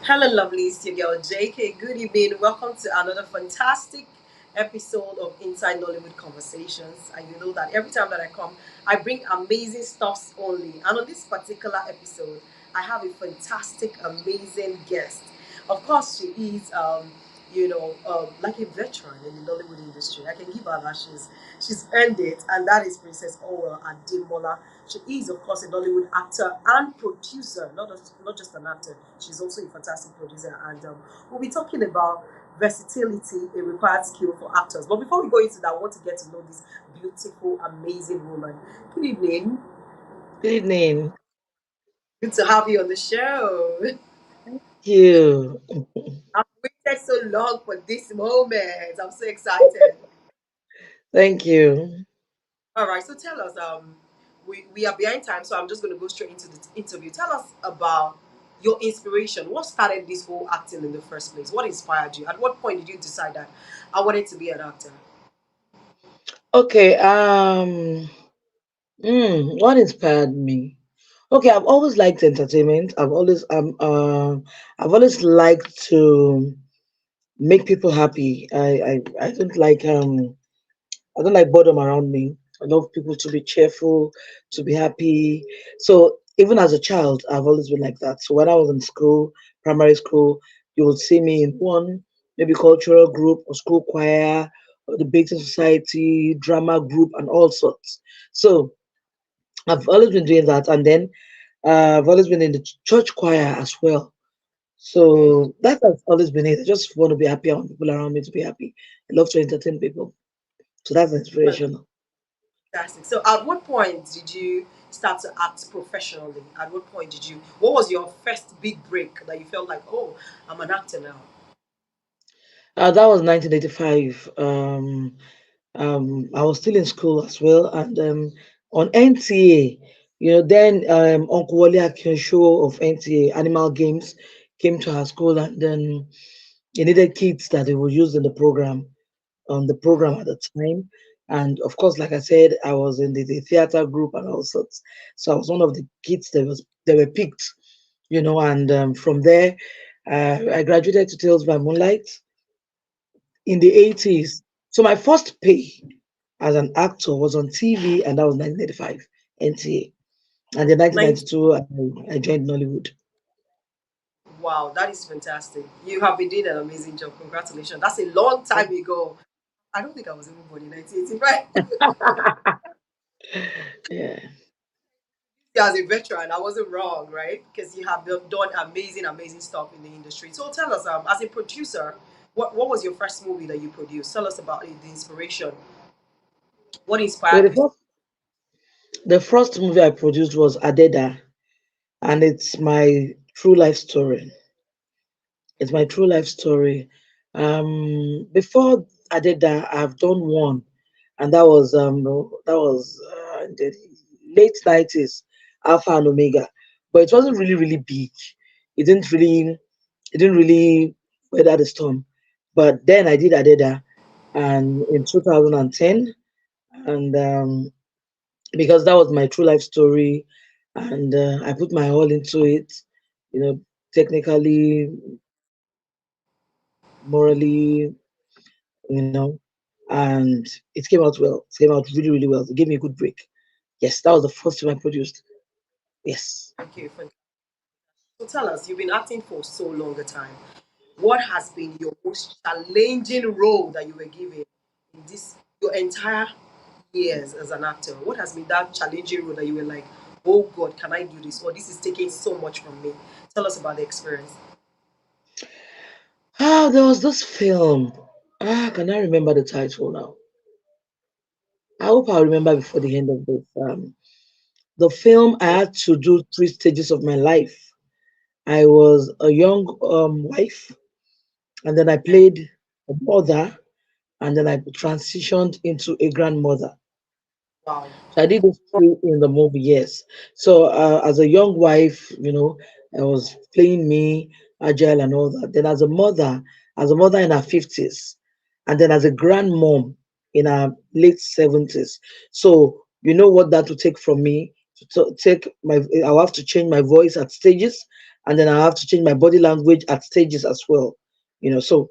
Hello, lovely. It's your girl JK. Good evening. Welcome to another fantastic episode of Inside Nollywood Conversations. And you know that every time that I come, I bring amazing stuffs only. And on this particular episode, I have a fantastic, amazing guest. Of course, she is, like a veteran in the Nollywood industry. I can give her that she's earned it, and that is Princess Allwell Ademola. She is, of course, a Nollywood actor and producer, not just an actor. She's also a fantastic producer, and we'll be talking about versatility, a required skill for actors. But before we go into that, I want to get to know this beautiful, amazing woman. Good evening. Good evening. Good to have you on the show. Thank you. I've waited so long for this moment. I'm so excited. Thank you. All right, so tell us, we are behind time, so I'm just going to go straight into the interview. Tell us about your inspiration. What started this whole acting in the first place? What inspired you? At what point did you decide that I wanted to be an actor? Okay. What inspired me? Okay, I've always liked entertainment. I've always liked to make people happy. I don't like boredom around me. I love people to be cheerful, to be happy. So even as a child, I've always been like that. So when I was in school, primary school, you would see me in one maybe cultural group or school choir or the Baking Society, drama group, and all sorts. So I've always been doing that, and then I've always been in the church choir as well. Okay, So that has always been it. I just want to be happy. I want people around me to be happy. I love to entertain people. So that's inspirational. fantastic. So, at what point did you start to act professionally? At what point did you? What was your first big break that you felt like, oh, I'm an actor now? That was 1985. I was still in school as well, and on NTA, then Uncle Wale Akin show of NTA Animal Games came to our school, and then he needed kids that they would use in the program on the program at the time. And of course, like I said, I was in the theater group and all sorts. So I was one of the kids that were picked, and from there, I graduated to Tales by Moonlight in the 80s. So my first pay as an actor was on TV, and that was 1985 NTA. And in 90. 1992, I joined Nollywood. Wow, that is fantastic. You have been doing an amazing job. Congratulations. That's a long time ago. I don't think I was even born in 1985. Yeah. As a veteran, I wasn't wrong, right? Because you have done amazing, amazing stuff in the industry. So tell us, as a producer, what was your first movie that you produced? Tell us about it, the inspiration. What Okay, inspired you? the first movie I produced was Adeda, and it's my true life story. It's my true life story. Before Adeda, I've done one, and that was in the late 90s, Alpha and Omega, but it wasn't really big. It didn't really it didn't really weather the storm. But then I did Adeda, and in 2010, and because that was my true life story, and I put my all into it, you know, technically, morally, you know, and it came out well. It came out really well. It gave me a good break. Yes, that was the first film I produced. Yes. Okay, so tell us, you've been acting for so long a time. What has been your most challenging role that you were given in this your entire years as an actor? What has been that challenging role that you were like, oh God, can I do this? Or this is taking so much from me. Tell us about the experience. There was this film. Can I remember the title now? I hope I'll remember before the end of this. The film, I Okay. had to do three stages of my life. I was a young wife, and then I played a mother, and then I transitioned into a grandmother. Wow. So I did those three in the movie, yes. So as a young wife, I was playing me, agile and all that. Then as a mother in her 50s, and then as a grandmom in her late 70s. So you know what that would take from me to take my. I'll have to change my voice at stages, and then I have to change my body language at stages as well. So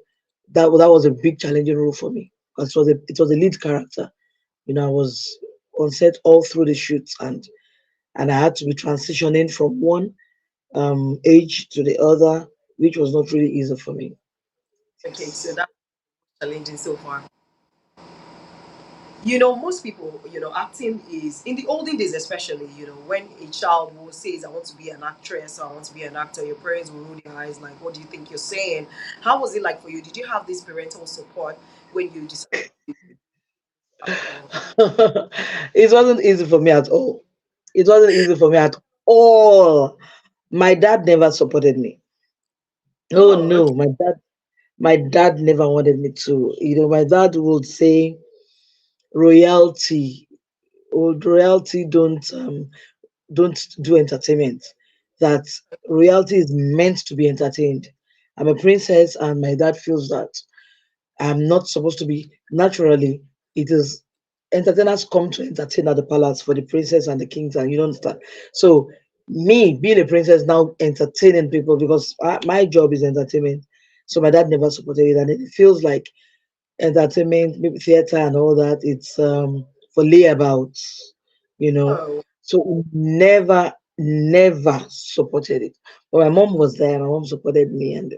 that was a big challenging role for me because it was a lead character. I was on set all through the shoots, and I had to be transitioning from one age to the other, which was not really easy for me. Okay, so Yes. that's challenging so far. Most people, acting is in the olden days, especially, when a child will says, I want to be an actress or I want to be an actor, your parents will roll their eyes like, what do you think you're saying? How was it like for you? Did you have this parental support when you decided to be an actor? It wasn't easy for me at all. It wasn't easy for me at all. My dad never supported me. Oh Oh, okay. no, my dad never wanted me to. My dad would say royalty, old royalty don't do entertainment. That royalty is meant to be entertained. I'm a princess, and my dad feels that I'm not supposed to be naturally. It is entertainers come to entertain at the palace for the princess and the kings, and you don't understand. So me being a princess now entertaining people because my job is entertainment. So my dad never supported it, and it feels like entertainment, maybe theater and all that. It's for layabouts, you know. Oh, So he never supported it. But my mom was there. My mom supported me, and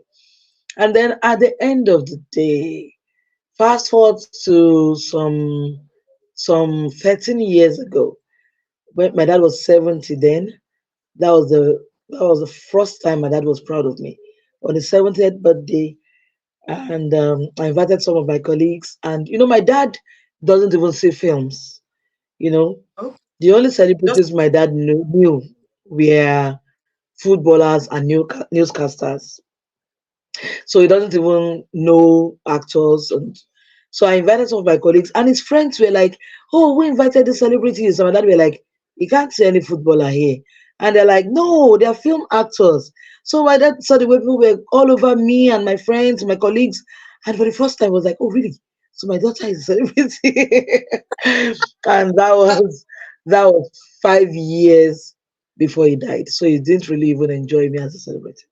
then at the end of the day, fast forward to some 13 years ago, when my dad was 70. Then that was the first time my dad was proud of me on his 70th birthday, and I invited some of my colleagues. And my dad doesn't even see films. You know, okay. the only Just celebrities my dad knew were footballers and newscasters. So he doesn't even know actors. And so I invited some of my colleagues, and his friends were like, "Oh, we invited the celebrities." And my dad were like, "You can't see any footballer here." And they're like, "No, they're film actors." So my dad saw the way people were all over me and my friends, my colleagues. And for the first time, I was like, "Oh, really? So my daughter is a celebrity." And that was 5 years before he died. So he didn't really even enjoy me as a celebrity.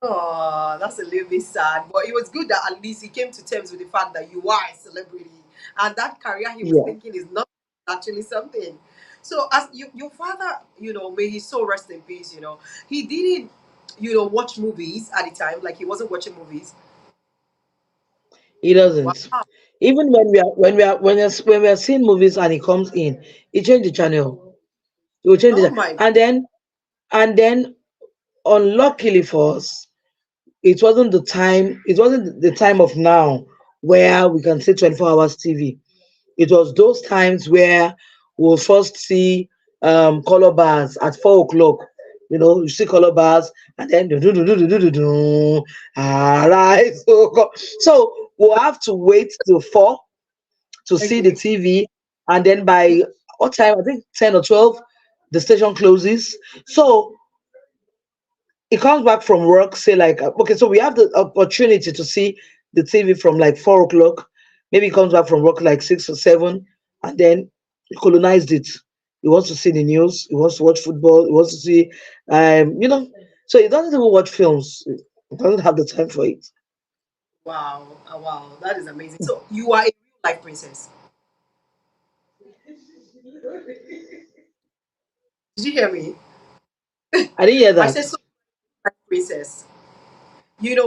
Oh, that's a little bit sad. But it was good that at least he came to terms with the fact that you are a celebrity. And that career he was Yeah. thinking is not actually something. So as your father, may his soul rest in peace, he didn't, watch movies at the time, like he wasn't watching movies. He doesn't. Wow. Even when we are seeing movies and he comes in, he change the channel. He will change Oh it, my and then unluckily for us, it wasn't the time of now where we can see 24 hours TV. It was those times where we'll first see color bars at 4 o'clock. You see color bars, and then do do do do do do do. All right, so we'll have to wait till 4 to see the okay. TV, and then by what time? I think 10 or 12, the station closes. So he comes back from work, say like, okay, so we have the opportunity to see the TV from like 4 o'clock. Maybe he comes back from work like 6 or 7, and then he colonized it. He wants to see the news. He wants to watch football. He wants to see, So he doesn't even watch films. He doesn't have the time for it. Wow. Wow. That is amazing. So you are a real life princess. Did you hear me? I didn't hear I that. said so princess. When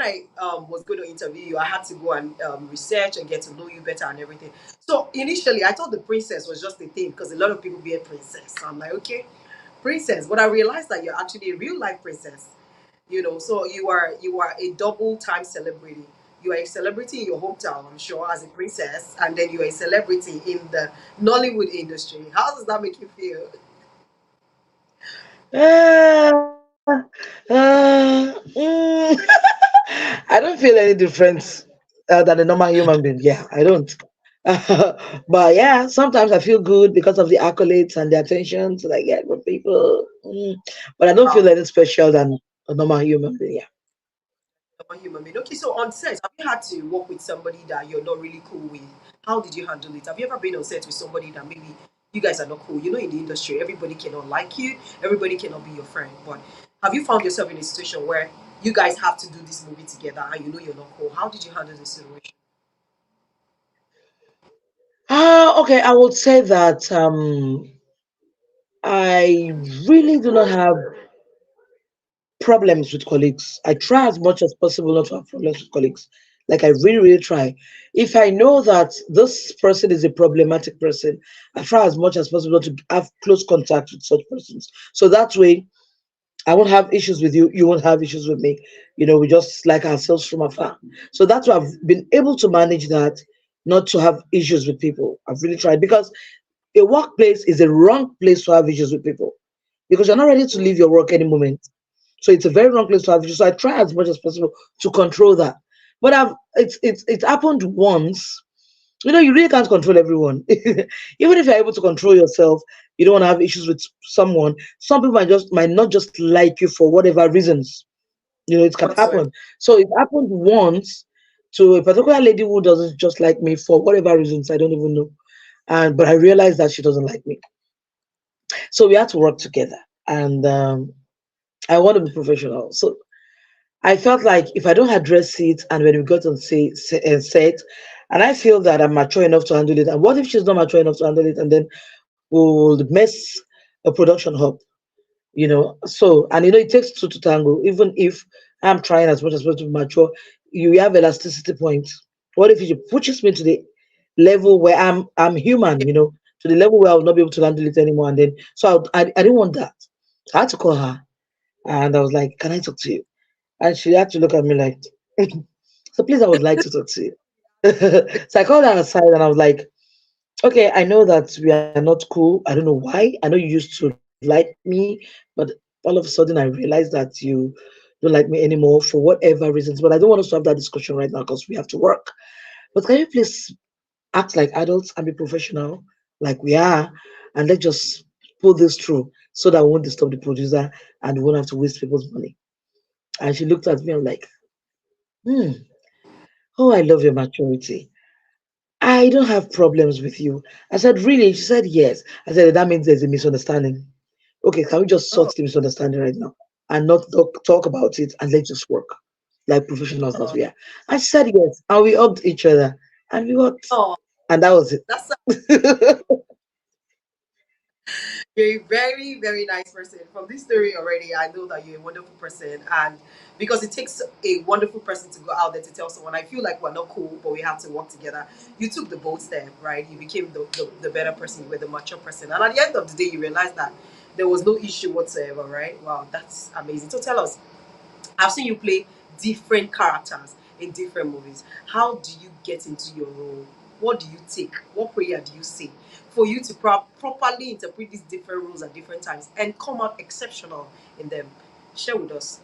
I was going to interview you, I had to go and research and get to know you better and everything. So initially, I thought the princess was just a thing because a lot of people be a princess. So I'm like, okay, princess. But I realized that you're actually a real life princess. So you are a double time celebrity. You are a celebrity in your hometown, I'm sure, as a princess, and then you're a celebrity in the Nollywood industry. How does that make you feel? Ah, I don't feel any difference than a normal human being. Yeah, I don't. But yeah, sometimes I feel good because of the accolades and the attention that I get from people. But I don't feel Wow. any special than a normal human being. Yeah. A human being. Okay, so on set, have you had to work with somebody that you're not really cool with? How did you handle it? Have you ever been on set with somebody that maybe you guys are not cool? In the industry, everybody cannot like you, everybody cannot be your friend. But Have you found yourself in a situation where you guys have to do this movie together and you know you're not cool? How did you handle the situation? Okay, I would say that I really do not have problems with colleagues. I try as much as possible not to have problems with colleagues. Like I really, really try. If I know that this person is a problematic person, I try as much as possible to have close contact with such persons. So that way, I won't have issues with you. You won't have issues with me. We just like ourselves from afar. So that's why I've been able to manage that, not to have issues with people. I've really tried because a workplace is a wrong place to have issues with people because you're not ready to leave your work any moment. So it's a very wrong place to have issues. So I try as much as possible to control that. But it's happened once. You really can't control everyone. Even if you're able to control yourself, you don't want to have issues with someone. Some people might not just like you for whatever reasons. It can Whatsoever. happen. So it happened once to a particular lady who doesn't just like me for whatever reasons. I don't even know. And but I realized that she doesn't like me. So we had to work together. And I want to be professional. So I felt like if I don't address it, and when we got on set, and I feel that I'm mature enough to handle it, and what if she's not mature enough to handle it, and then we'll mess a production up, So, and it takes two to tango. Even if I'm trying as much as possible to be mature, you have elasticity point. What if it pushes me to the level where I'm human, to the level where I'll not be able to handle it anymore, and then so I didn't want that. I had to call her, and I was like, "Can I talk to you?" And she had to look at me like, so please, I would like to talk to you. So I called her aside and I was like, okay, I know that we are not cool. I don't know why. I know you used to like me, but all of a sudden I realized that you don't like me anymore for whatever reasons. But I don't want us to have that discussion right now because we have to work. But can you please act like adults and be professional like we are? And let's just pull this through so that we won't disturb the producer and we won't have to waste people's money. And she looked at me and like, hmm. Oh, I love your maturity. I don't have problems with you. I said, really? She said, yes. I said, that means there's a misunderstanding. Okay, can we just Oh, sort the misunderstanding right now and not talk about it and let's just work like professionals that oh, we are? And she said, yes. And we hugged each other and we worked. oh, And that was that's it. you're a very, very nice person. From this story already, I know that you're a wonderful person. And because it takes a wonderful person to go out there to tell someone, I feel like we're not cool, but we have to work together. You took the bold step, right? You became the better person, you were the mature person. And at the end of the day, you realized that there was no issue whatsoever, right? Wow, that's amazing. So tell us, I've seen you play different characters in different movies. How do you get into your role? What do you take? What prayer do you say for you to properly interpret these different roles at different times and come out exceptional in them? Share with us.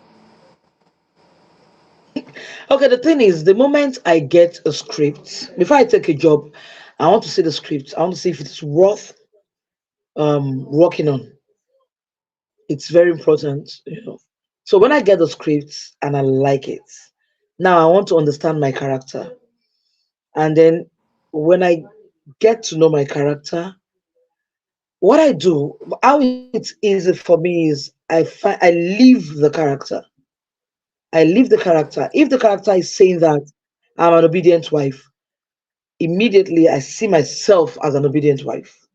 Okay, the thing is, the moment I get a script, before I take a job, I want to see the script. I want to see if it's worth working on. It's very important. So when I get the script and I like it, now I want to understand my character. And then when I get to know my character, what I do, how it's easy for me is I leave the character. I leave the character. If the character is saying that I'm an obedient wife, immediately I see myself as an obedient wife.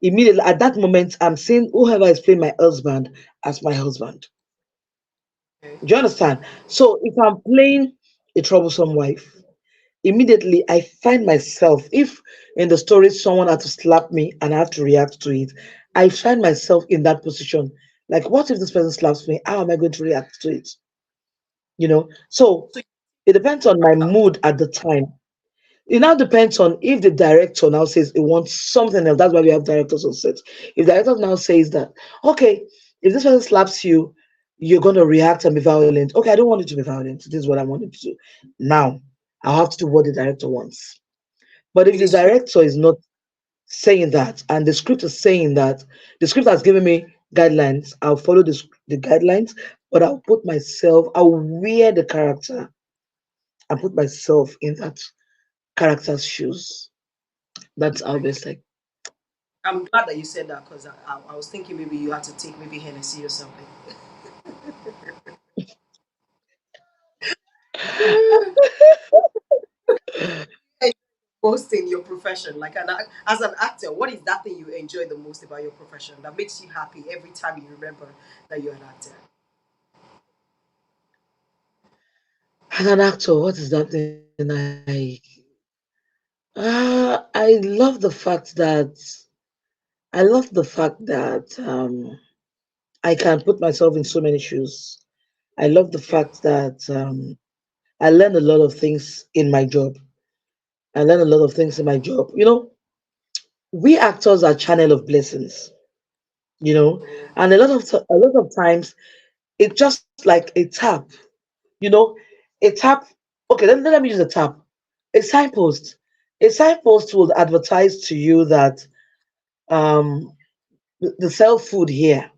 Immediately at that moment, I'm seeing whoever is playing my husband as my husband. Okay. Do you understand? So if I'm playing a troublesome wife, immediately I find myself, if in the story someone had to slap me and I have to react to it, I find myself in that position. Like, what if this person slaps me? How am I going to react to it? So So it depends on my character. mood at the time. It now depends on if the director now says he wants something else. That's why we have directors on set. If the director now says that, okay, if this person slaps you, you're gonna react and be violent. Okay, I don't want it to be violent. This is what I want it to do. Now, I'll have to do what the director wants. But if In the the script. director is not saying that and the script is saying that, the script has given me guidelines, I'll follow the guidelines, but I'll wear the character and put myself in that character's shoes. That's how Very good. best I. I'm glad that you said that because I was thinking maybe you had to take maybe Hennessy or something. most in your profession? Like as an actor, what is that thing you enjoy the most about your profession that makes you happy every time you remember that you're an actor? As an actor, what is that thing I love the fact that I can put myself in so many shoes. I love the Yeah, fact that I learn a lot of things in my job. I learn a lot of things in my job. We actors are channel of blessings. absolutely. And a lot of times it's just like a tap. You know, a tap. Okay, let me use a tap. A signpost. A signpost will advertise to you that um, the sell food here.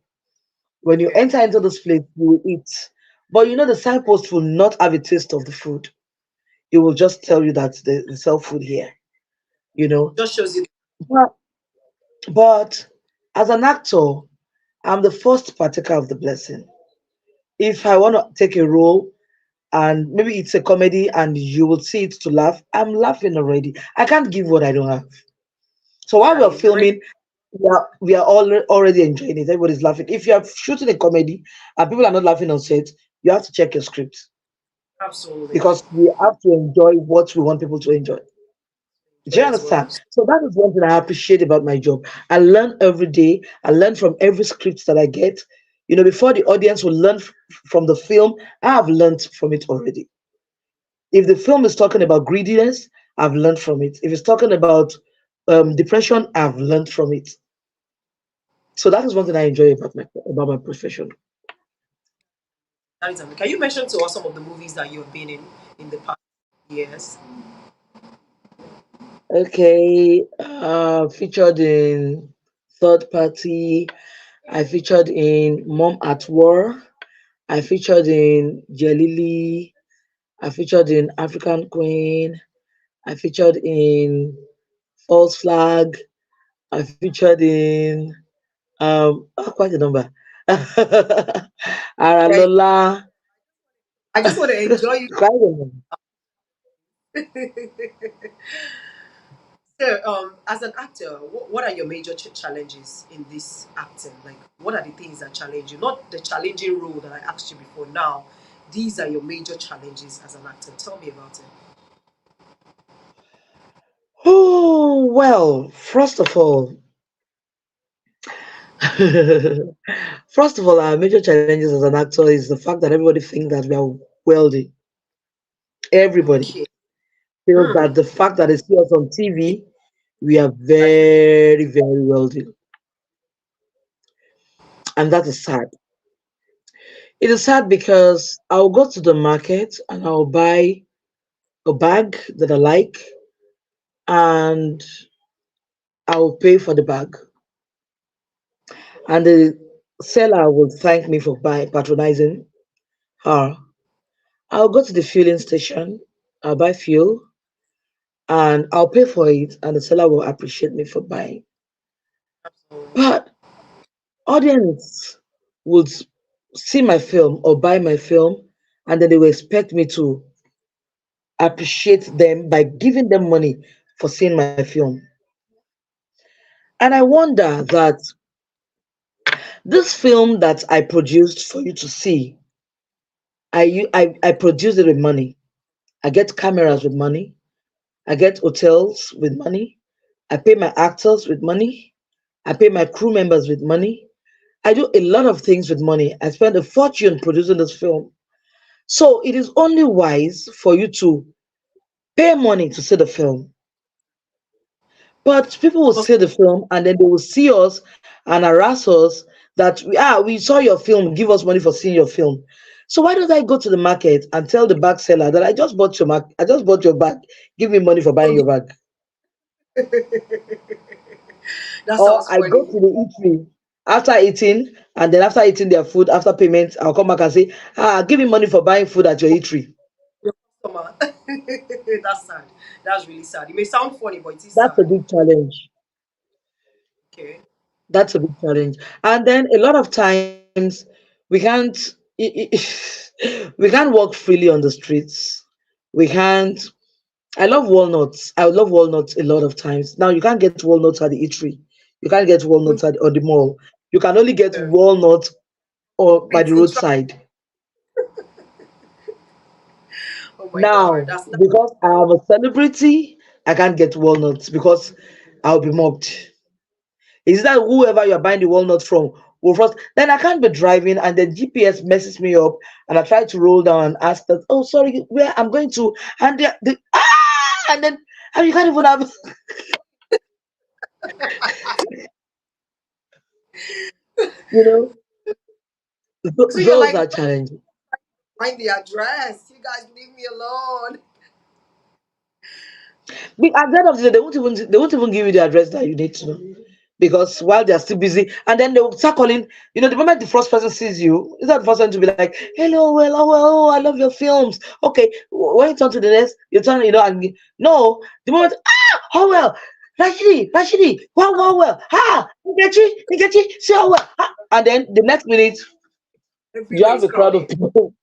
When you Okay, enter into this place, you will eat. But the signpost will not have a taste of the food. It will just tell you that they sell food here. You know. just shows you. But, but as an actor, I'm the first partaker of the blessing. If I want to take a role and maybe it's a comedy and you will see it to laugh, I'm laughing already. I can't give what I don't have. So while we're Exactly. You're ready. filming, we are all already enjoying it. Everybody's laughing. If you're shooting a comedy and people are not laughing on set, you have to check your script Absolutely. because we have to enjoy what we want people to enjoy. Do Enjoy you as well. understand? So that is one thing I appreciate about my job. I learn every day. I learn from every script that I get. Before the audience will learn from the film, I have learned from it already. If the film is talking about greediness, I've learned from it. If it's talking about depression, I've learned from it. So that is one thing I enjoy about my profession. That is amazing. Can you mention to us some of the movies that you have been in the past years? Okay, featured in Third Party. I featured in Mom at War. I featured in Jelili. I featured in African Queen. I featured in False Flag. I featured in quite a number. Okay. Aralola. I just want to enjoy you. Quite a number. So, as an actor, what are your major challenges in this acting? Like, what are the things that challenge you? Not the challenging role that I asked you before. Now, these are your major challenges as an actor. Tell me about it. Oh, well, first of all, our major challenges as an actor is the fact that everybody thinks that we are wealthy. Everybody Okay. feels Hmm. that the fact that they see us on TV, we are very, very wealthy. And that is sad. It is sad because I'll go to the market and I'll buy a bag that I like and I'll pay for the bag. And the seller will thank me for patronizing her. I'll go to the fueling station, I'll buy fuel, and I'll pay for it, and the seller will appreciate me for buying. Absolutely. But audience would see my film or buy my film, and then they will expect me to appreciate them by giving them money for seeing my film. And I wonder that this film that I produced for you to see, I produced it with money. I get Hmm. cameras with money. I get hotels with money. I pay my actors with money. I pay my crew members with money. I do a lot of things with money. I spend a fortune producing this film. So it is only wise for you to pay money to see the film. But people will Because see the film and then they will see us and harass us that we saw your film, give us money for seeing your film. So why don't I go to the market and tell the bag seller that I just bought your bag, give me money for buying your bag. that Or sounds I go funny. to the eatery after eating, and then after eating their food, after payment, I'll come back and say, give me money for buying food at your eatery. Your customer. That's sad. That's really sad. It may sound funny, but it is That's a sad. big challenge. Okay. That's a big challenge. And then a lot of times we can't we can't walk freely on the streets. We can't. I love walnuts. I love walnuts a lot of times. Now you can't get walnuts at the eatery. You can't get Don't walnuts at or the mall. You can only get you? walnuts or by It's the interesting. roadside. Oh my God, Now, that's because I am a celebrity, I can't get walnuts because I'll be mobbed. Is that whoever you're buying the walnut from will first? Then I can't be driving and the GPS messes me up and I try to roll down and ask that, oh, sorry, where I'm going to, and and then and you can't even have, you know, so you're those like, are challenging. find the address. You guys leave me alone. At the end of the day, they won't even give you the address that you need to know. Because while they're still busy, and then they will start calling, the moment the first person sees you, is that the first one to be like, hello, well, oh, well, oh, I love your films. Okay, when you turn to the next, you turn, and no, the moment, oh, well, Rashidi, wow, wow, well, Nkechi, see how well, and then the next minute, you Everywhere have is a crowd of crowded. people.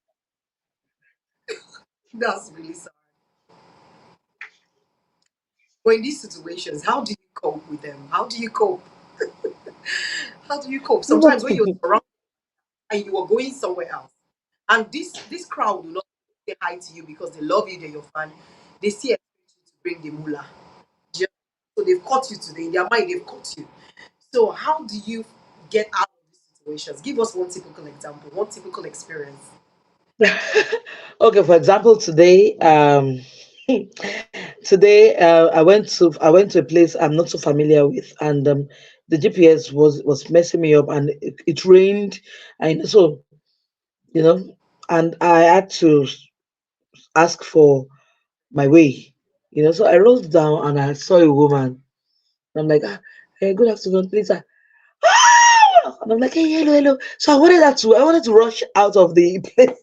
That's really sad. But in these situations, how do you cope with them? How do you cope? How do you cope? Sometimes when you're surrounded and you are going somewhere else, and this crowd will not say hi to you because they love you, they're your fan. They see expect you to bring the mullah. Just- So they've caught you today. In their mind, they've caught you. So how do you get out of these situations? Give us one typical example, one typical experience. Okay, for example, today, today I went to a place I'm not so familiar with, and the GPS was messing me up, and it rained, and so and I had to ask for my way, so I rolled down and I saw a woman. I'm like, hey, good afternoon, please. And I'm like, hey, hello, hello. So I wanted to rush out of the place.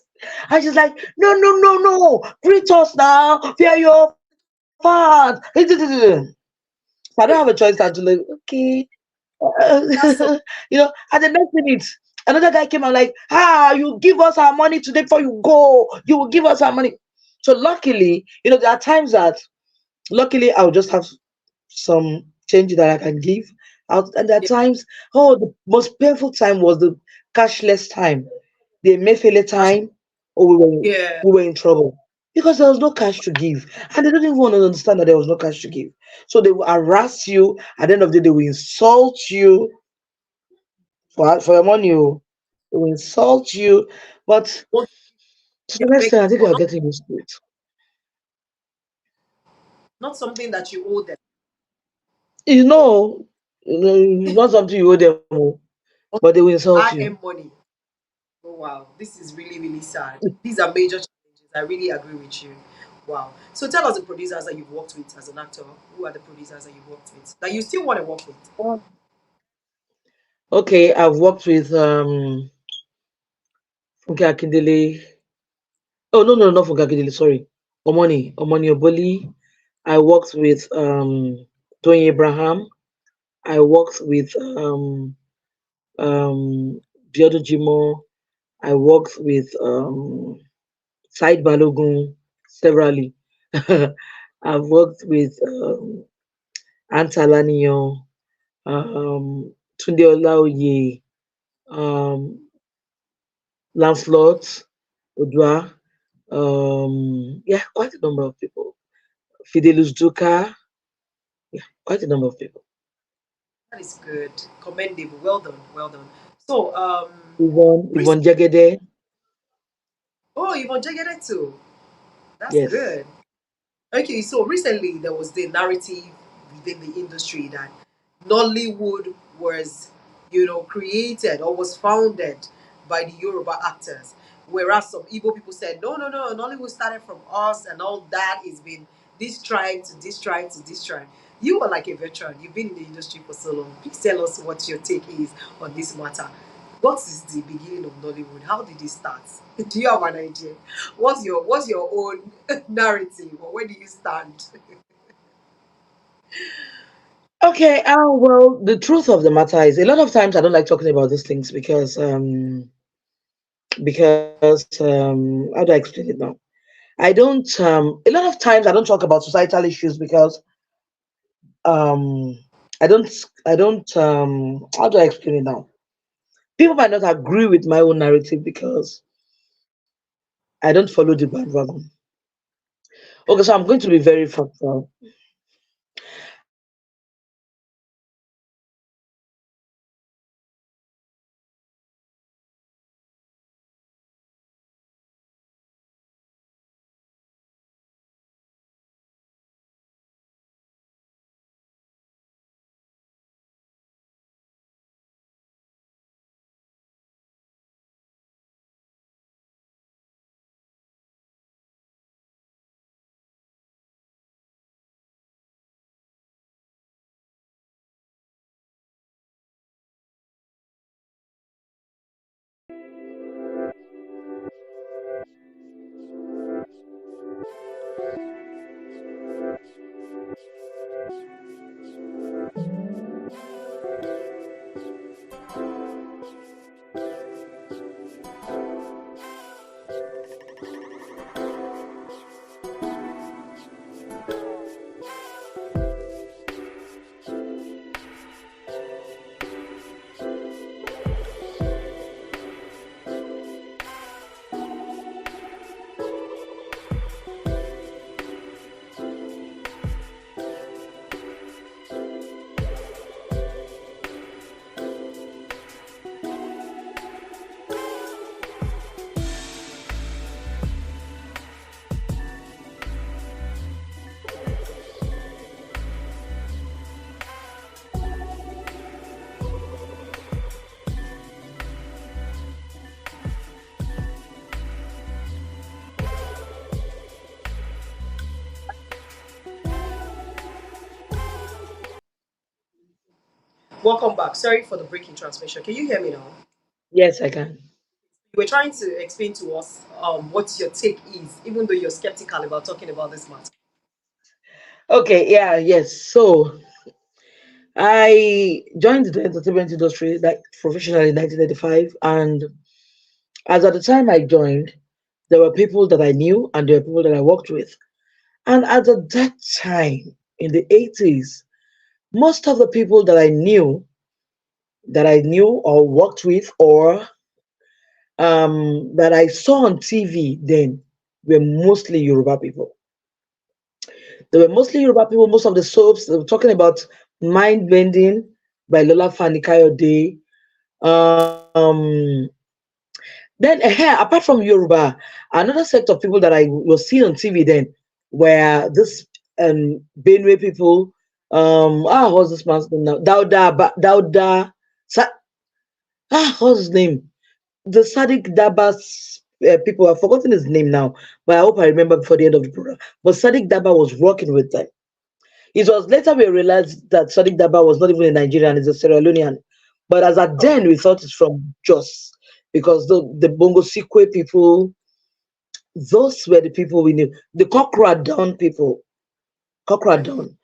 And she's like, no, no, no, no, greet us now. We are your fans. So I don't have a choice than to like, okay. That's so At the next minute, another guy came and like, you give us our money today before you go. You will give us our money. So luckily, there are times that luckily I'll just have some change that I can give out. And there are yeah, times, the most painful time was the cashless time, the Emefiele that's time, or we were yeah. we were in trouble because there was no cash to give, and they don't even want to understand that there was no cash to give. So they will harass you. At the end of the day, they will insult you for your money. They will insult you, but What to they're the next begging thing, I think for, you're not getting used to it. something that you owe them. You know, it's not something you owe them, but they will insult I you. am money. Oh wow, this is really really sad. These are major challenges. I really agree with you. Wow. So tell us the producers that you've worked with as an actor. Who are the producers that you've worked with that you still want to work with? Okay, I've worked with Funke Akindele. Oh no, no, not Funke Akindele. Sorry, Omoni Oboli. I worked with Tony Abraham. I worked with Biodo Jimo. I worked with Said Balogun severally. I've worked with Anta Laniyan, Tunde Olaoye, um, Lancelot Odua. Yeah, quite a number of people. Fidelus Duka. Yeah, quite a number of people. That is good. Commendable. Well done. Well done. So Yvonne recently, Jagede. oh, you've on Jegede too. That's Yes. good. Okay, so recently there was the narrative within the industry that Nollywood was, created or was founded by the Yoruba actors. Whereas some Igbo people said, no, no, no, Nollywood started from us and all that has been this tribe to this tribe to this tribe. You are like a veteran. You've been in the industry for so long. Please tell us what your take is on this matter. What is the beginning of Nollywood? How did it start? Do you have an idea? What's your own narrative, or where do you stand? Okay. Well, the truth of the matter is, a lot of times I don't like talking about these things because how do I explain it now? I don't. A lot of times I don't talk about societal issues because um, I don't. I don't. How do I explain it now? People might not agree with my own narrative because I don't follow the bandwagon. Okay, so I'm going to be very factual. I don't Welcome back. Sorry for the breaking transmission. Can you hear me now? Yes, I can. You were trying to explain to us what your take is, even though you're skeptical about talking about this matter. Okay, yeah, yes. So I joined the entertainment industry like professionally in 1995, and as at the time I joined, there were people that I knew and there were people that I worked with. And at that time in the 80s, most of the people that I knew or worked with or that I saw on TV then were mostly Yoruba people. They were mostly Yoruba people. Most of the soaps they were talking about mind bending by Lola Fani Kayode. Um, then apart from Yoruba, another set of people that I was seeing on TV then were this Benue people. What's this man's name now? Dauda. Sa- what's his name? The Sadiq Daba's people. I've forgotten his name now, but I hope I remember before the end of the program. But Sadiq Daba was working with them. It was later we realized that Sadiq Daba was not even a Nigerian; he's a Sierra Leonean. But as at Oh, then, we thought it's from Jos because the Bongo Sikwe people, those were the people we knew. The Kokra Down people, Kokra Down,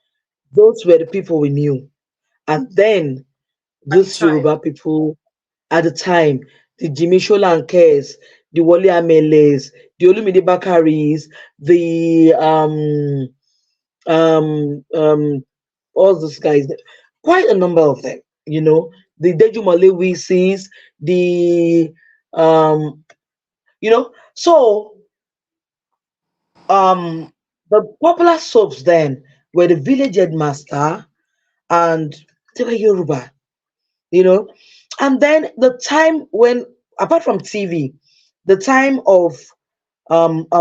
those were the people we knew. And then at the these time. Yoruba people at the time, the Jimmy Sholankes, the Wale Ameles, the Olumide Bakaris, the um um all those guys, quite a number of them, the Dejumale Wisis, the um so um the popular soaps then were the Village Headmaster and they were Yoruba, you know. And then the time when, apart from TV, the time of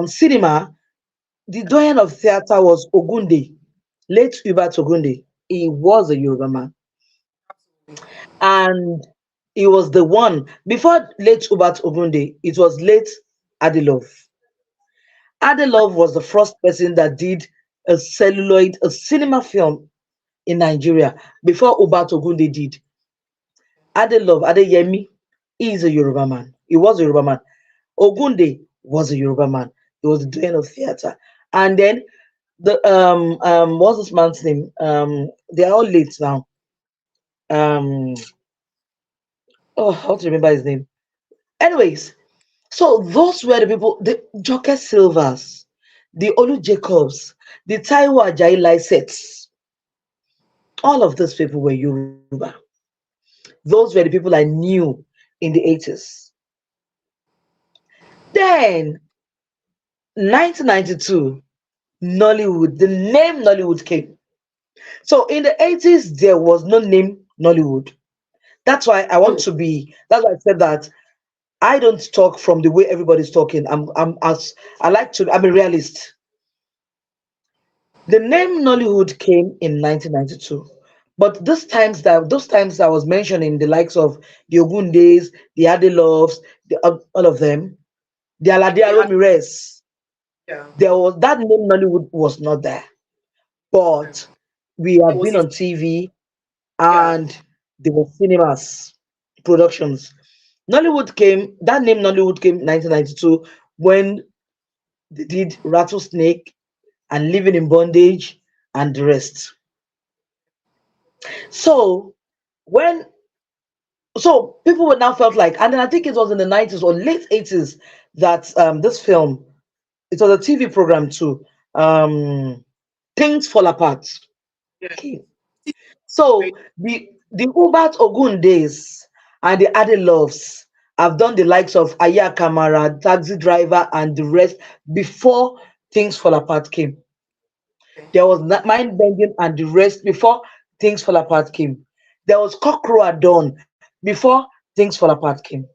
cinema, the doyen of theater was Ogunde, late Hubert Ogunde. He was a Yoruba man. And he was the one, before late Hubert Ogunde, it was late Adelov. Adelov was the first person that did a cinema film in Nigeria before Hubert Ogunde did. Adelov, Adeyemi, he is a Yoruba man. He was a Yoruba man. Ogunde was a Yoruba man. He was the doyen of theater. And then the what's this man's name? They are all late now. Um how to remember his name? Anyways, so those were the people, the Joker Silvers. the Olu Jacobs, the Taiwo Ajayi Lysets, all of those people were Yoruba. Those were the people I knew in the 80s. Then 1992, Nollywood, the name Nollywood came. So in the 80s, there was no name Nollywood. That's why I want Hmm. to be, that's why I said that I don't talk from the way everybody's talking. I'm as I like to, I'm a realist. The name Nollywood came in 1992. But those times I was mentioning, the likes of the Ogundes, the Adelovs, all of them, the Aladia Yeah. Ramirez, Yeah. there was that name Nollywood was not there. Okay. But we It have was been his. on TV Yeah. and there were cinemas, productions. That name Nollywood came 1992 when they did Rattlesnake and Living in Bondage and the rest. So when so people would now felt like, and then I think it was in the 90s or late 80s that this film, it was a TV program too. Um, Things Fall Apart. Yeah. Okay. It's So the Ubat Ogun days and the Ade Loves have done the likes of Aya Kamara, Taxi Driver, and the rest before Things Fall Apart came. okay. There was Mind Bending and the rest before Things Fall Apart came. There was Cockroach at Dawn before Things Fall Apart came.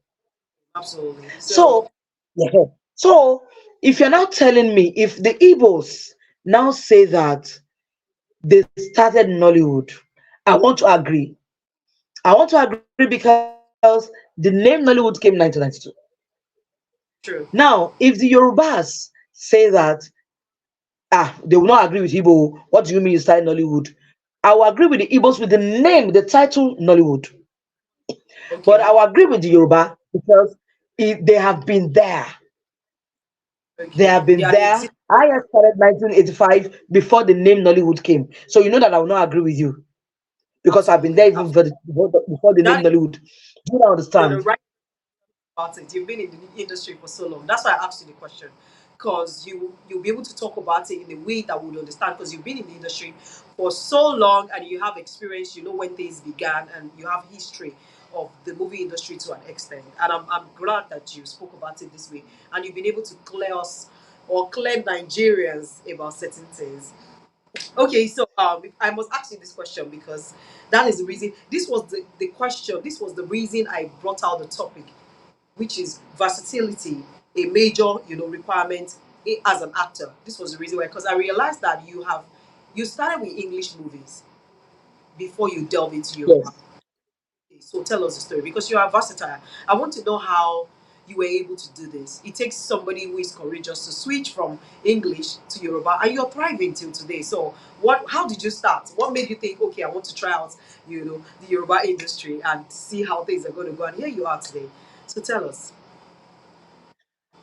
Absolutely. So So, yeah. So, if you're now telling me if the Igbos now say that they started Nollywood, I want to agree. I want to agree because the name Nollywood came in 1992. true. Now, if the Yorubas say that, they will not agree with Igbo, what do you mean you started Nollywood? I will agree with the Igbos with the name, the title Nollywood. But I Okay. will agree with the Yoruba because they have been there. They Okay. have been Yeah. there. I have started 1985 before the name Nollywood came. So you know that I will not agree with you because I've been there Absolutely. even before the name That Nollywood. Do you you're the understand? right about it. You've been in the industry for so long. That's why I asked you the question, because you'll be able to talk about it in a way that would understand. Because you've been in the industry for so long and you have experience. You know when things began and you have history of the movie industry to an extent. And I'm glad that you spoke about it this way and you've been able to clear us or clear Nigerians about certain things. Okay, so I must ask you this question because that is the reason. This was the question. This was the reason I brought out the topic, which is versatility, a major requirement as an actor. This was the reason why, because I realized that you started with English movies before you delve into Yoruba. Yes. So tell us the story because you are versatile. I want to know how you were able to do this. It takes somebody who is courageous to switch from English to Yoruba, and you're thriving till today. So, what? How did you start? What made you think, okay, I want to try out, the Yoruba industry and see how things are going to go? And here you are today. So tell us.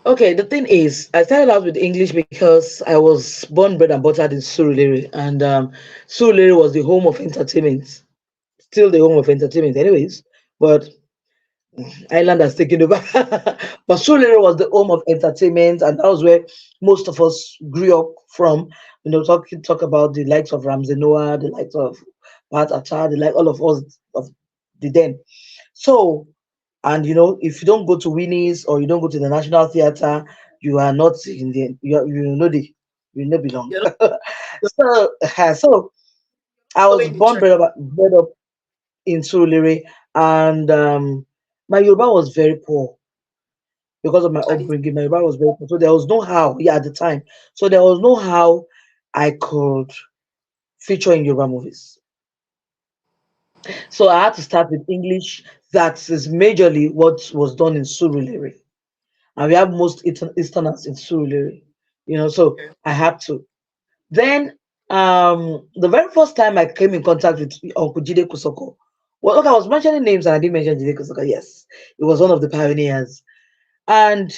Okay, the thing is, I started out with English because I was born, bred, and buttered in Surulere, and Surulere was the home of entertainment, still the home of entertainment, anyways. But Island has taken over. But Surulere was the home of entertainment, and that was where most of us grew up from. Talk about the likes of Ramsey Noah, the likes of Pat Atta, the like all of us of the then. So, and if you don't go to Winnie's or you don't go to the National Theatre, you are not in the you not belong. You're not, you're So I was following the trend. bred up in Surulere, and my Yoruba was very poor because of my And it, upbringing. My Yoruba was very poor, so there was no how. Yeah, at the time, so there was no how I could feature in Yoruba movies. So I had to start with English. That is majorly what was done in Surulere, and we have most Easterners in Surulere. So okay. I had to. Then the very first time I came in contact with Uncle Jide Kusoko. Well, look, I was mentioning names and I didn't mention Jide Kusoko. Yes, he was one of the pioneers. And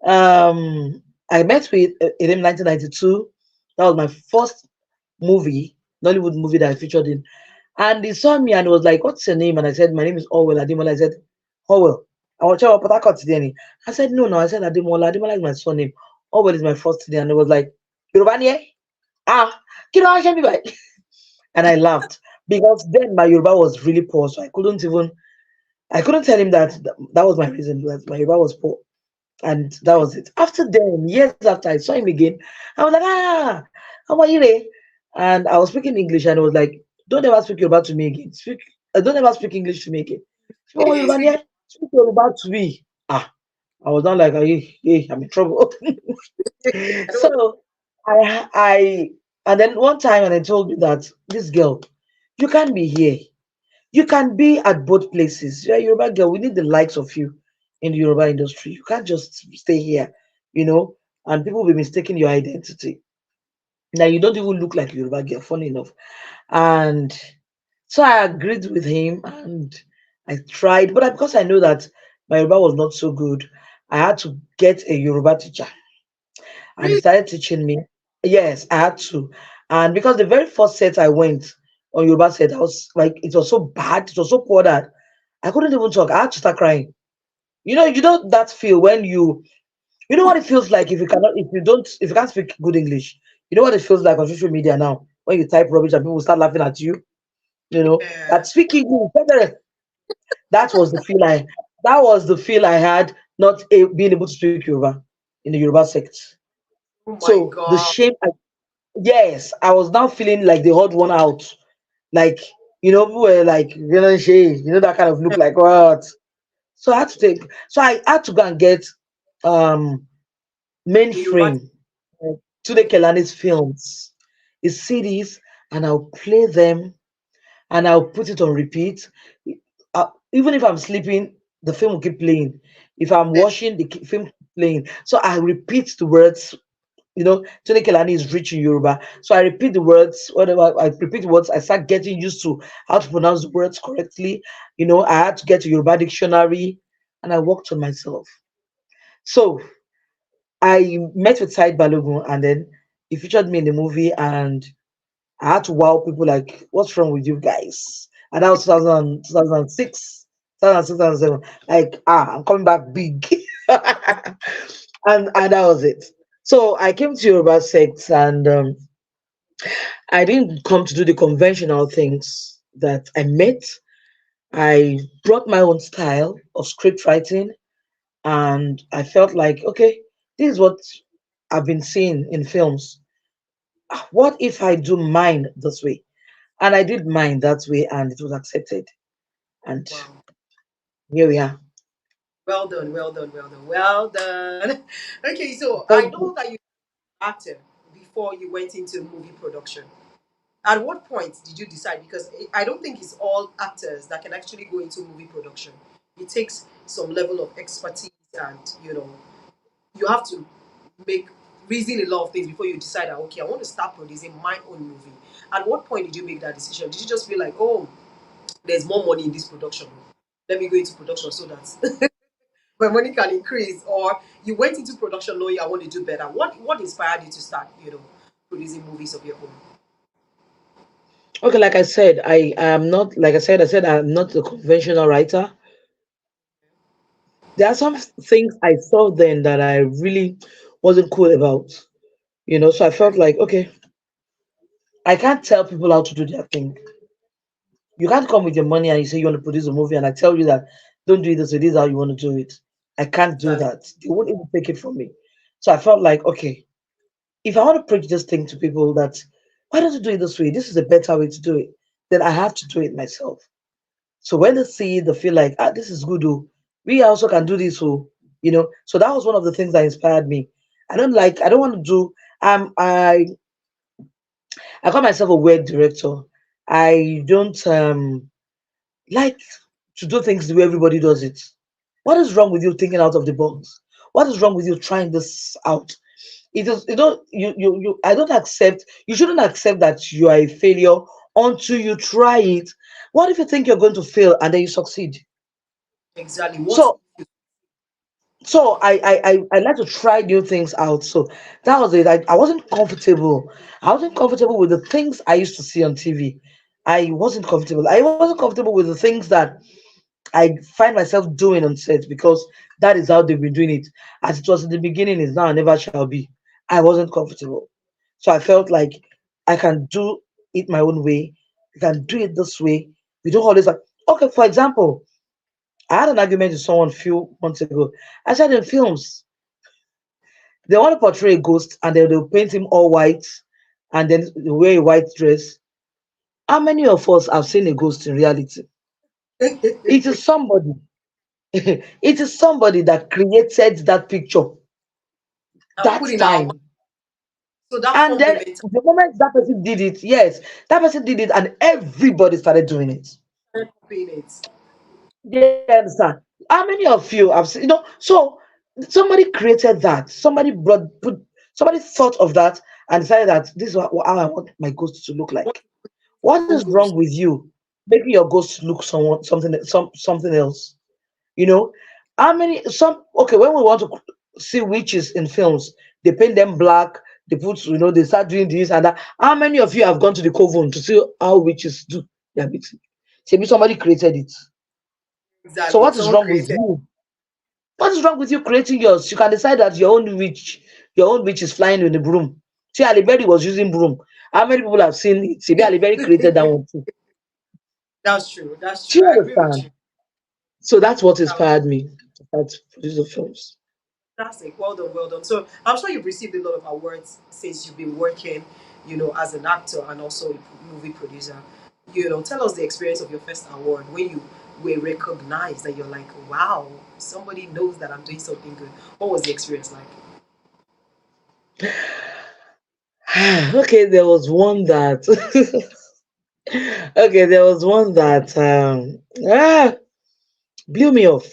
I met with him in 1992. That was my first movie, Nollywood movie that I featured in. And he saw me and was like, "What's your name?" And I said, "My name is Allwell Ademola." I said, "Allwell, I want to Port Harcourt today." I said, "No, no." I said, "Ademola. Ademola is my surname. Allwell is my first name." And he was like, Yoruba ni ẹ́? Ah, kí ló wá ṣe mí báyìí? And I laughed because then my Yoruba was really poor, so I couldn't tell him that that was my reason, that my Yoruba was poor. And that was it. After then, years after I saw him again, I was like, how are you? Re?" And I was speaking English, and I was like, don't ever speak Yoruba to me again. Don't ever speak English to me again. Speak Yoruba, Speak yeah? Speak Yoruba to me. I was not like, hey, I'm in trouble. I don't So I, and then one time, and I told you that this girl, you can't be here. You can be at both places. You're a Yoruba girl. We need the likes of you in the Yoruba industry. You can't just stay here, you know, and people will be mistaking your identity. Now you don't even look like a Yoruba girl, funny enough. And so I agreed with him and I tried, but because I know that my Yoruba was not so good, I had to get a Yoruba teacher and he really. started teaching me. Yes, I had to. And because the very first set I went on Yoruba set, I was like, it was so bad, it was so poor that I couldn't even talk. I had to start crying. You know that feel when you know what it feels like if you cannot, if you can't speak good English. You know what it feels like on social media now when you type rubbish and people start laughing at you. You know Yeah. that speaking English. That was the feel I. That was the feel I had not being able to speak Yoruba in the Yoruba sect. Oh my So the God. shame. Yes, I was now feeling like the odd one out. Like people were like, shame. That kind of look like what. So I had to take. So I had to go and get um The Yoruba. mainframe Tunde Kelani's films, his CDs, and I'll play them and I'll put it on repeat. Even if I'm sleeping, the film will keep playing. If I'm washing, the film keep playing. So I repeat the words. Tunde Kelani is rich in Yoruba. So I repeat the words, whatever I repeat the words, I start getting used to how to pronounce the words correctly. I had to get a Yoruba dictionary and I worked on myself. So I met with Said Balogun and then he featured me in the movie and I had to wow people like, what's wrong with you guys? And that was 2000, 2006, 2007. Like, I'm coming back big. And that was it. So I came to Yoruba sects and I didn't come to do the conventional things that I met. I brought my own style of script writing and I felt like, okay, this is what I've been seeing in films. What if I do mine this way? And I did mine that way and it was accepted. And Wow. here we are. Well done, well done, well done, well done. Okay, so I Thank know you. that you were an actor before you went into movie production. At what point did you decide? Because I don't think it's all actors that can actually go into movie production. It takes some level of expertise, and you have to make reason a lot of things before you decide that okay, I want to start producing my own movie. At what point did you make that decision? Did you just feel like, oh, there's more money in this production? Let me go into production so that my money can increase, or you went into production knowing I want to do better. What inspired you to start, producing movies of your own? Okay, like I said, I am not, like I said I'm not a conventional writer. There are some things I saw then that I really wasn't cool about. So I Okay. felt like, okay, I can't tell people how to do their thing. You can't come with your money and you say you want to produce a movie and I tell you that don't do it this way, this is how you want to do it. I can't do Exactly. that. They won't even take it from me. So I felt like, okay, if I want to preach this thing to people that why don't you do it this way? This is a better way to do it. Then I have to do it myself. So when they see it, they feel like, this is good. Oh, we also can do this. Oh, So that was one of the things that inspired me. I don't want to do. I call myself a word director. I don't like to do things the way everybody does it. What is wrong with you thinking out of the box? What is wrong with you trying this out? It is, I don't accept, you shouldn't accept that you are a failure until you try it. What if you think you're going to fail and then you succeed? Exactly. What So I like to try new things out. So that was it. I wasn't comfortable. I wasn't comfortable with the things I used to see on TV. I wasn't comfortable. I wasn't comfortable with the things that I find myself doing on set because that is how they've been doing it. As it was in the beginning, is now and never shall be. I wasn't comfortable. So I felt like I can do it my own way. I can do it this way. We don't always like, okay, for example, I had an argument with someone a few months ago. I said in films, they want to portray a ghost and they'll paint him all white and then wear a white dress. How many of us have seen a ghost in reality? It is somebody. It is somebody that created that picture And that put in our mind. time. So that And formed the then mentality. the moment that person did it, yes, that person did it and everybody started doing it. Copying it. Do you understand? How many of you have seen, so somebody created that. Somebody thought of that and decided that this is how I want my ghost to look What like. What is own wrong ghost? with you making your ghost look something else? You know, how many some okay when we want to see witches in films, they paint them black, they start doing this and that. How many of you have gone to the coven to see how witches do their meeting? Maybe somebody created it. So Exactly. what is Someone wrong with created. you? What is wrong with you creating yours? You can decide that your own witch is flying in the broom. See, Aliberi was using broom. How many people have seen it? See, Aliberi created that one too. That's true. That's Do true. you I agree with understand? you. So that's what That was inspired me to start producing films. fantastic. Well done, well done. So I'm sure you've received a lot of awards since you've been working, as an actor and also a movie producer. Tell us the experience of your first award when you were recognized that you're like, wow, somebody knows that I'm doing something good. What was the experience like? Okay, there was one that okay, there was one that blew me off.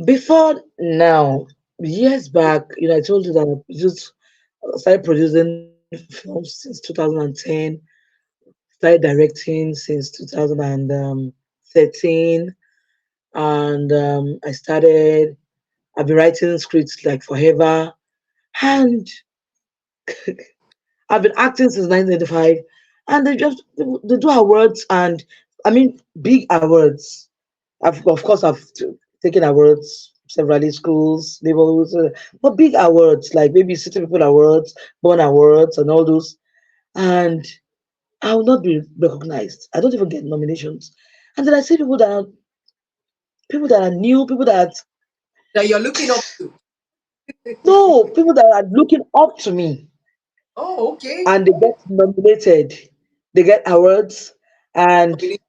Before now, years back, I told you that I started producing films since 2010, started directing since 2013, and I've been writing scripts like forever, and I've been acting since 1995, and they do awards, and I mean big awards. Of course taken awards severally, schools, neighborhoods, but big awards like maybe City People Awards, Born Awards, and all those. And I will not be recognized. I don't even get nominations. And then I see people that are new, people that That you're looking up to. no, people that are looking up to me, Oh, okay. and they get nominated, they get awards, and Nominate-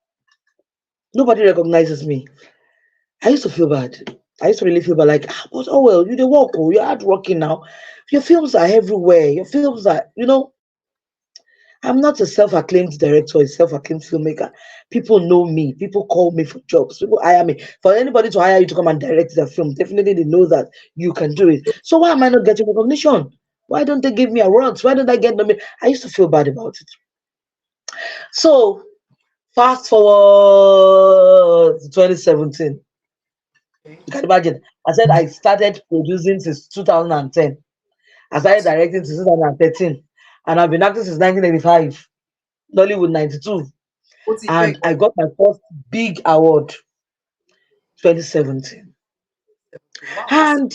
nobody recognizes me. I used to feel bad. I used to really feel bad, like, but oh well, you the work, oh, you're hard working now. Your films are everywhere. Your films are, I'm not a self-acclaimed director, a self-acclaimed filmmaker. People know me. People call me for jobs. People hire me. For anybody to hire you to come and direct their film, definitely they know that you can do it. So why am I not getting recognition? Why don't they give me awards? Why don't I get nominated? I used to feel bad about it. So fast forward to 2017. Okay. You can imagine. I said I started producing since 2010. I started That's directing since 2013. And I've been acting since 1985, Nollywood 92. what it And back I by got my first big award 2017. 17. Wow, that's And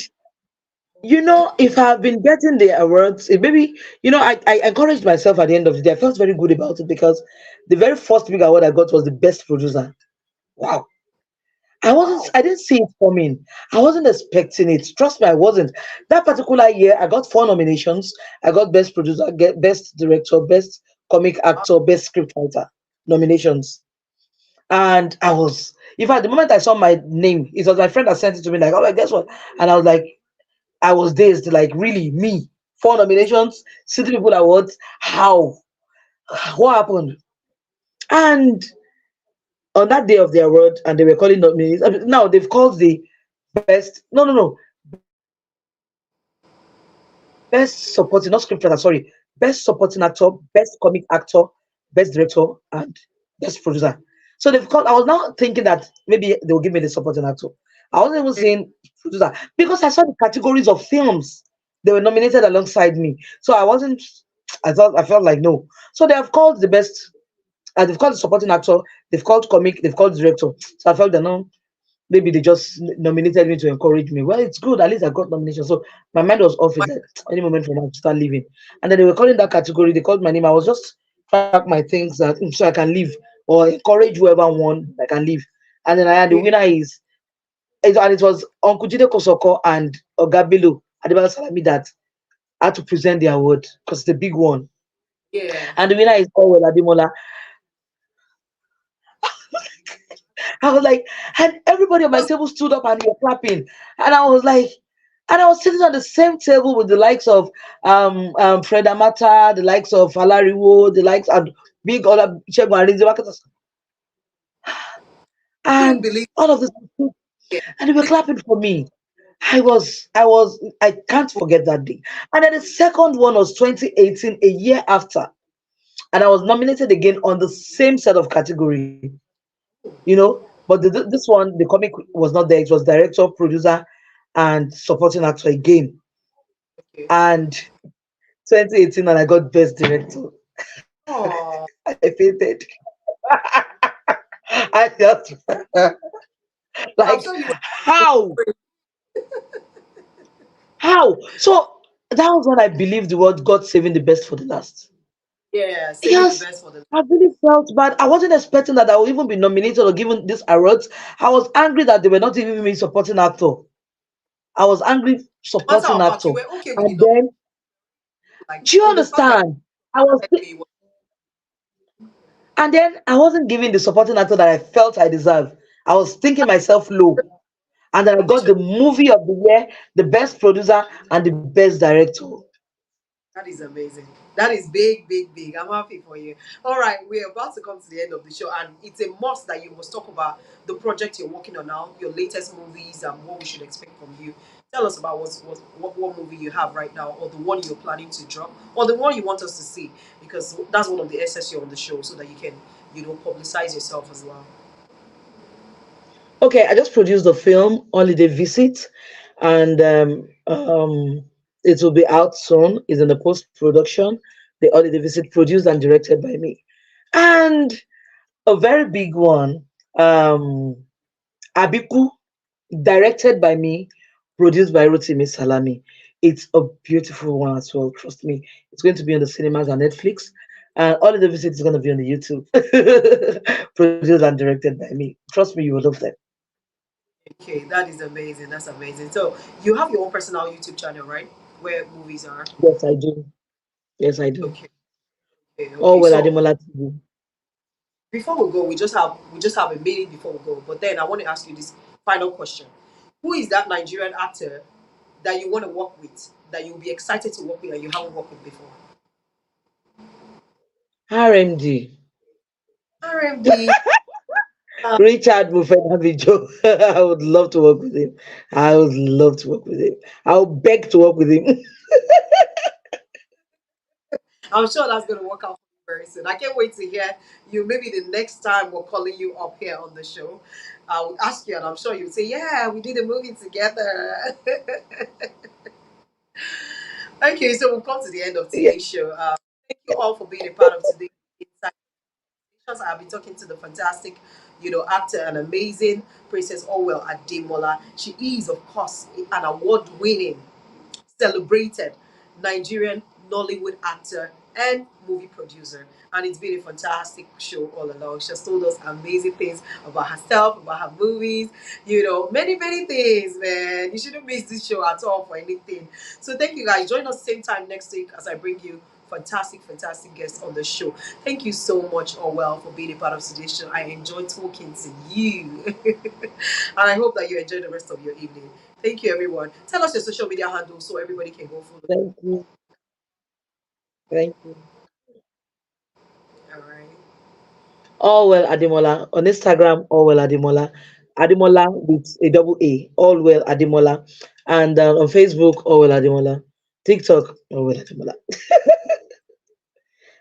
if I've been getting the awards, maybe, I encouraged myself at the end of the day. I felt very good about it because the very first big award I got was the best producer. Wow. wow. I didn't see it coming. I wasn't expecting it. Trust me, I wasn't. That particular year, I got four nominations. I got best producer, best director, best comic Wow. actor, best scriptwriter nominations. And in fact, the moment I saw my name, it was my friend that sent it to me, like, oh, like, guess what? And I was like, I was dazed, like, really, me? Four nominations, City People Awards. How? What happened? And on that day of the award, and they were calling nominees. Now they've called the best, no, best supporting, not scriptwriter, sorry, best supporting actor, best comic actor, best director, and best producer. So they've called. I was now thinking that maybe they will give me the supporting actor. I wasn't even saying producer because I saw the categories of films they were nominated alongside me. So I wasn't. I felt like no. So they have called the best. They've called the supporting actor. They've called comic. They've called director. So I felt that no. maybe they just nominated me to encourage me. Well, it's good. At least I got nomination. So my mind was off it that any moment from now to start leaving. And then they were calling that category. They called my name. I was just pack my things that so I can leave or encourage whoever won. I can leave. And then I had the Yeah, winner is and it was Uncle Jide Kosoko and Ogabilo Ademola Salami that had to present the award because it's a big one. yeah. And the winner is Allwell Ademola. I was like, and everybody on my Was table stood up and they were clapping. And I was like, and I was sitting on the same table with the likes of Fred Amata, the likes of Alariwo, the likes of big other Shegun Arinze, you couldn't and believe all of this, it. and they were clapping for me. I can't forget that day. And then the second one was 2018, a year after, and I was nominated again on the same set of category. But this one, the comic was not there. It was director, producer, and supporting actor again. Okay. And 2018, and I got best director. Oh, I fainted. I just I'm like sure you were. how how so that was when I believed the word God saving the best for the last. Yeah, saving the Yes, best for the I really felt bad. I wasn't expecting that I would even be nominated or given this awards. I was angry that they were not giving me supporting actor. I was angry matter supporting of fact, you actor. were okay with the And number. then, Like do you on the fact that understand? I was, anyway, it was and then I wasn't given the supporting actor that I felt I deserved. I was thinking myself low. And then I got audition. the movie of the year, the best producer, and the best director. That is amazing. That is big, big, big. I'm happy for you. All right, we're about to come to the end of the show, and it's a must that you must talk about the project you're working on now, your latest movies, and what we should expect from you. Tell us about what movie you have right now, or the one you're planning to drop, or the one you want us to see, because that's one of the essence you're on the show, so that you can, publicize yourself as well. Okay, I just produced the film Holiday Visit, and it will be out soon. It's in the post production. The Holiday Visit, produced and directed by me, and a very big one, Abiku, directed by me, produced by Rotimi Salami. It's a beautiful one as well. Trust me, it's going to be on the cinemas and Netflix. And Holiday Visit is going to be on the YouTube, produced and directed by me. Trust me, you will love that. Okay, that is amazing. That's amazing. So you have your own personal YouTube channel, right? Where movies are. Yes, I do. Yes, I do. Okay, okay, Oh okay. well, So Ademola TV. before we go, we just have a minute before we go. But then I want to ask you this final question: who is that Nigerian actor that you want to work with, that you'll be excited to work with, and you haven't worked with before? RMD. RMD. Richard Mufenabijo. I would love to work with him. I would love to work with him. I would beg to work with him. I'm sure that's going to work out for you very soon. I can't wait to hear you. Maybe the next time we're calling you up here on the show, I will ask you, and I'm sure you'll say, "Yeah, we did a movie together." Okay, so we've come to the end of Yeah. today's show. Thank you all for being a part of today's Inside. I've been talking to the fantastic, actor and amazing Princess Orwell Ademola. She is, of course, an award-winning, celebrated Nigerian Nollywood actor and movie producer. And it's been a fantastic show all along. She has told us amazing things about herself, about her movies, many, many things, man. You shouldn't miss this show at all for anything. So thank you guys. Join us same time next week as I bring you fantastic, fantastic guests on the show. Thank you so much, Orwell, for being a part of today's show. I enjoyed talking to you. And I hope that you enjoy the rest of your evening. Thank you, everyone. Tell us your social media handles so everybody can go follow you. Thank you. Thank you. All right. All well Ademola on Instagram. All well Ademola. Ademola with a double A. All well Ademola. And on Facebook. All well Ademola. TikTok. All well Ademola.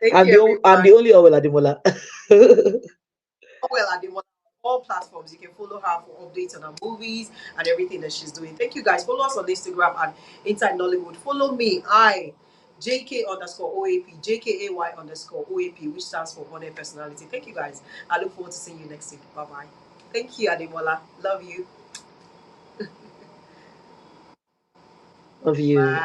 Thank you, I'm everyone. the only All well Ademola. Oh, well, at the all platforms, you can follow her for updates on her movies and everything that she's doing. Thank you, guys. Follow us on Instagram and Inside Nollywood. Follow me, JK underscore OAP, JKAY underscore OAP, which stands for Honor Personality. Thank you, guys. I look forward to seeing you next week. Bye bye. Thank you, Ademola. Love you. Love you. Bye.